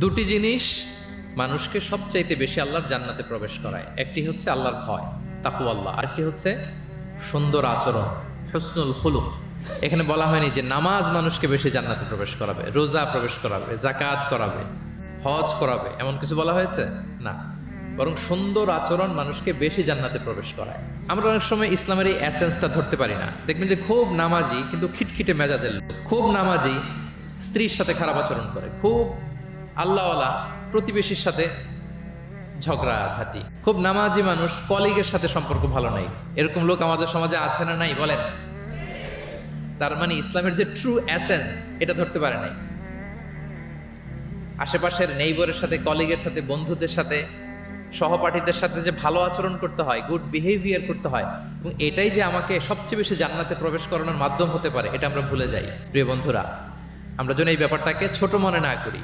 দুটি জিনিস মানুষকে সবচাইতে বেশি আল্লাহর জান্নাতে প্রবেশ করায়। একটি হচ্ছে আল্লাহর ভয়, তাকওয়াল্লাহ, আরেকটি হচ্ছে সুন্দর আচরণ, হুসনুল খুলুক। এখানে বলা হয়নি যে নামাজ মানুষকে বেশি জান্নাতে প্রবেশ করাবে, রোজা প্রবেশ করাবে, যাকাত করাবে, হজ করাবে, এমন কিছু বলা হয়েছে না। বরং সুন্দর আচরণ মানুষকে বেশি জান্নাতে প্রবেশ করায়। আমরা অনেক সময় ইসলামের এই এসেন্সটা ধরতে পারি না। দেখবেন যে খুব নামাজি কিন্তু খিটখিটে মেজাজের লোক, খুব নামাজি স্ত্রীর সাথে খারাপ আচরণ করে, খুব আল্লাহওয়ালা প্রতিবেশীর সাথে ঝগড়াঝাটি, খুব নামাজি মানুষ কলিগের সাথে সম্পর্ক ভালো নাই। এরকম লোক আমাদের সমাজে আছে না নাই বলেন? তার মানে ইসলামের যে ট্রু এসেন্স এটা ধরতে পারে নাই। আশেপাশের নেইবরের সাথে, কলিগের সাথে, বন্ধুদের সাথে, সহপাঠীদের সাথে যে ভালো আচরণ করতে হয়, গুড বিহেভিয়ার করতে হয়, এবং এটাই যে আমাকে সবচেয়ে বেশি জান্নাতে প্রবেশ করানোর মাধ্যম হতে পারে, এটা আমরা ভুলে যাই। প্রিয় বন্ধুরা, আমরা যেন এই ব্যাপারটাকে ছোট মনে না করি।